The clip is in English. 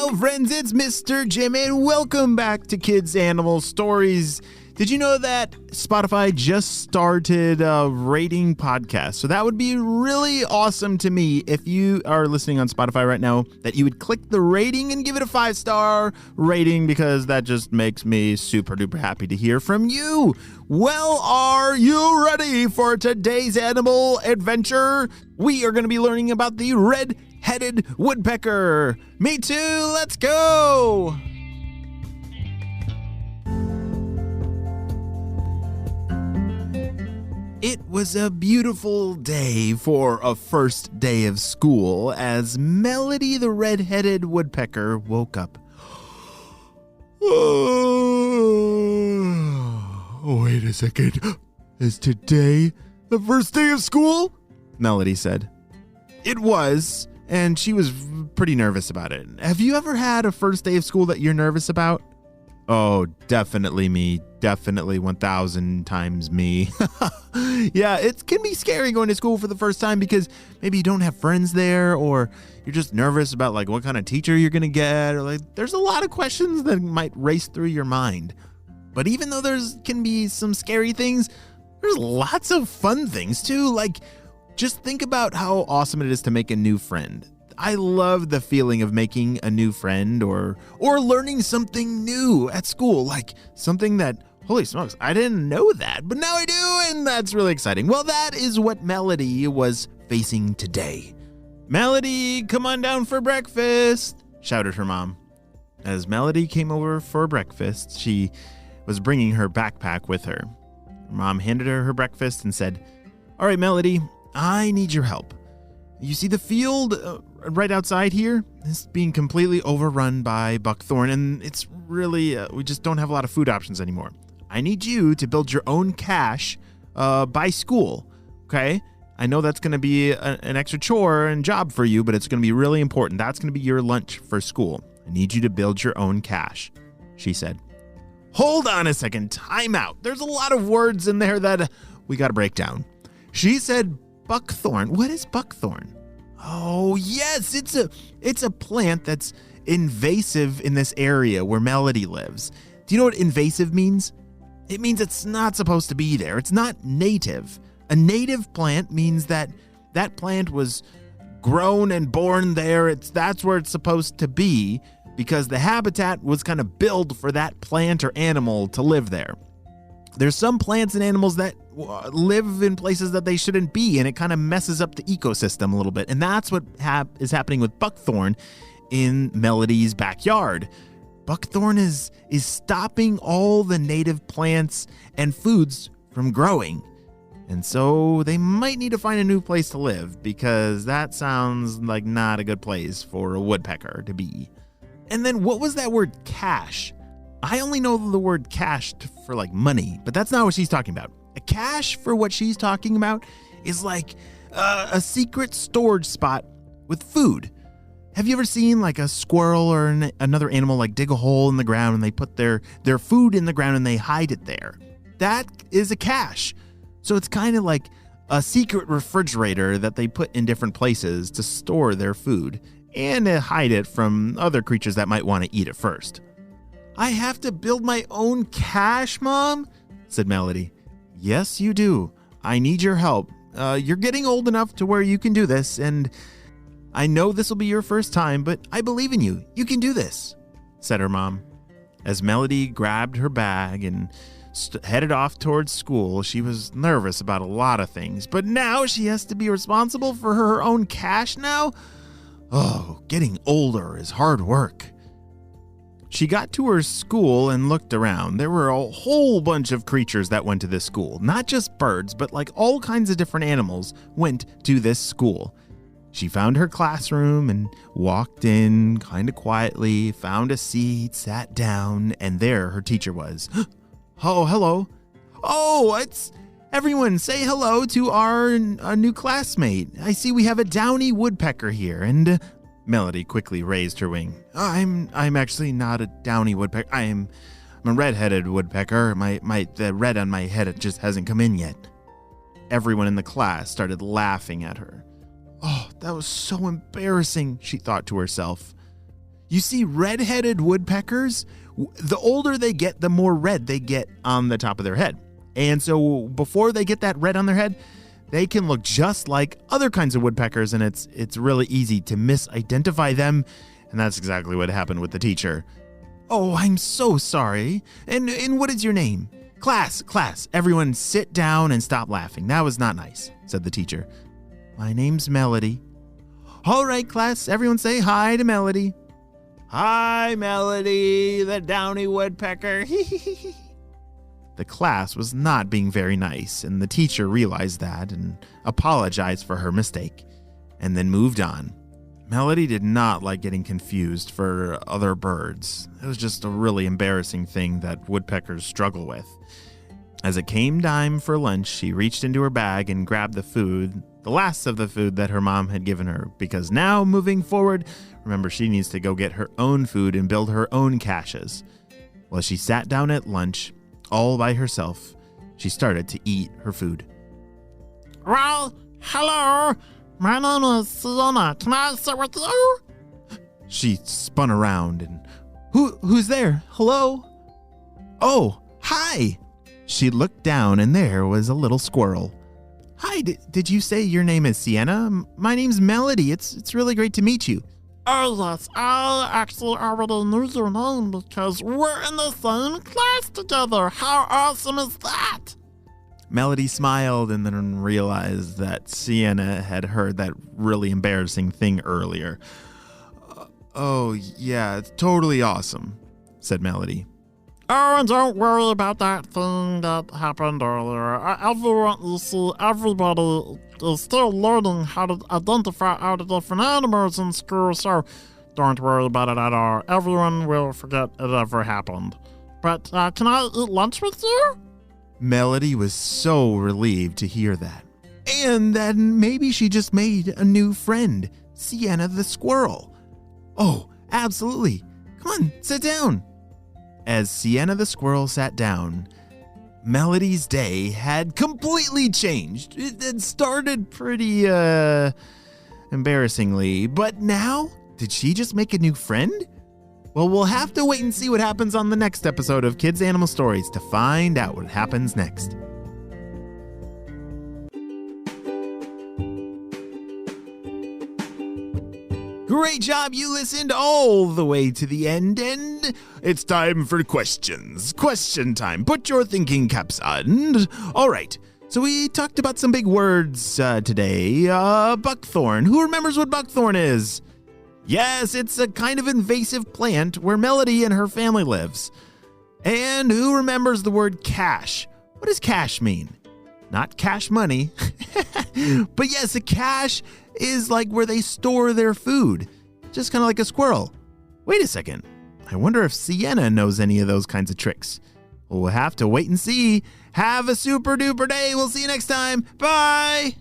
Hello, friends, it's Mr. Jim, and welcome back to Kids Animal Stories. Did you know that Spotify just started a rating podcast? So that would be really awesome to me if you are listening on Spotify right now, that you would click the rating and give it a 5-star rating, because that just makes me super duper happy to hear from you. Well, are you ready for today's animal adventure? We are going to be learning about the red-headed woodpecker. Me too, let's go! It was a beautiful day for a first day of school as Melody the red-headed woodpecker woke up. Oh, wait a second. Is today the first day of school? Melody said. It was, and she was pretty nervous about it. Have you ever had a first day of school that you're nervous about? Oh, definitely me. Definitely 1,000 times me. Yeah, it can be scary going to school for the first time because maybe you don't have friends there, or you're just nervous about like what kind of teacher you're going to get, or like there's a lot of questions that might race through your mind. But even though can be some scary things, there's lots of fun things too. Like just think about how awesome it is to make a new friend. I love the feeling of making a new friend or learning something new at school, like something that, holy smokes, I didn't know that, but now I do, and that's really exciting. Well, that is what Melody was facing today. Melody, come on down for breakfast, shouted her mom. As Melody came over for breakfast, she was bringing her backpack with her. Her mom handed her her breakfast and said, "All right, Melody, I need your help. You see the field right outside here? It's being completely overrun by buckthorn, and it's really, we just don't have a lot of food options anymore. I need you to build your own cache by school, okay? I know that's going to be an extra chore and job for you, but it's going to be really important. That's going to be your lunch for school. I need you to build your own cache," she said. Hold on a second, time out. There's a lot of words in there that we got to break down. She said buckthorn. What is buckthorn? Oh, yes, it's a plant that's invasive in this area where Melody lives. Do you know what invasive means? It means it's not supposed to be there. It's not native. A native plant means that plant was grown and born there. That's where it's supposed to be because the habitat was kind of built for that plant or animal to live there. There's some plants and animals that live in places that they shouldn't be, and it kind of messes up the ecosystem a little bit. And that's what is happening with buckthorn in Melody's backyard. Buckthorn is stopping all the native plants and foods from growing. And so they might need to find a new place to live, because that sounds like not a good place for a woodpecker to be. And then what was that word cache? I only know the word cache for like money, but that's not what she's talking about. A cache for what she's talking about is like a secret storage spot with food. Have you ever seen like a squirrel or another animal like dig a hole in the ground and they put their food in the ground and they hide it there? That is a cache. So it's kind of like a secret refrigerator that they put in different places to store their food and to hide it from other creatures that might want to eat it first. I have to build my own cache, Mom? Said Melody. Yes, you do. I need your help. You're getting old enough to where you can do this, and I know this will be your first time, but I believe in you. You can do this, said her mom. As Melody grabbed her bag and headed off towards school, she was nervous about a lot of things, but now she has to be responsible for her own cache now? Oh, getting older is hard work. She got to her school and looked around. There were a whole bunch of creatures that went to this school. Not just birds, but like all kinds of different animals went to this school. She found her classroom and walked in kind of quietly, found a seat, sat down, and there her teacher was. Oh, hello. Oh, it's everyone. Say hello to our new classmate. I see we have a downy woodpecker here, and Melody quickly raised her wing. I'm actually not a downy woodpecker. I'm a red-headed woodpecker. The red on my head, it just hasn't come in yet. Everyone in the class started laughing at her. Oh, that was so embarrassing, she thought to herself. You see, red-headed woodpeckers, the older they get, the more red they get on the top of their head. And so before they get that red on their head, they can look just like other kinds of woodpeckers, and it's really easy to misidentify them, and that's exactly what happened with the teacher. Oh, I'm so sorry. And what is your name? Class, everyone sit down and stop laughing. That was not nice, said the teacher. My name's Melody. All right, class, everyone say hi to Melody. Hi, Melody, the downy woodpecker. The class was not being very nice, and the teacher realized that and apologized for her mistake, and then moved on. Melody did not like getting confused for other birds. It was just a really embarrassing thing that woodpeckers struggle with. As it came time for lunch, she reached into her bag and grabbed the food, the last of the food that her mom had given her, because now, moving forward, remember, she needs to go get her own food and build her own caches. While she sat down at lunch, all by herself, she started to eat her food. Well, hello. My name is Sienna. Can I sit with you? She spun around and, who's there? Hello? Oh, hi. She looked down and there was a little squirrel. Hi, did you say your name is Sienna? My name's Melody. It's really great to meet you. Oh, yes. I actually already knew your name because we're in the same class together. How awesome is that? Melody smiled and then realized that Sienna had heard that really embarrassing thing earlier. Oh, yeah, it's totally awesome, said Melody. Oh, and don't worry about that thing that happened earlier. Everybody is still learning how to identify all the different animals in school, so don't worry about it at all. Everyone will forget it ever happened. But can I eat lunch with you? Melody was so relieved to hear that. And that maybe she just made a new friend, Sienna the squirrel. Oh, absolutely. Come on, sit down. As Sienna the squirrel sat down, Melody's day had completely changed. It had started pretty, embarrassingly, but now, did she just make a new friend? Well, we'll have to wait and see what happens on the next episode of Kids Animal Stories to find out what happens next. Great job, you listened all the way to the end, and it's time for questions. Question time. Put your thinking caps on. All right, so we talked about some big words today. Buckthorn. Who remembers what buckthorn is? Yes, it's a kind of invasive plant where Melody and her family lives. And who remembers the word cache? What does cache mean? Not cash money. But yes, a cache is like where they store their food. Just kind of like a squirrel. Wait a second. I wonder if Sienna knows any of those kinds of tricks. We'll have to wait and see. Have a super duper day. We'll see you next time. Bye.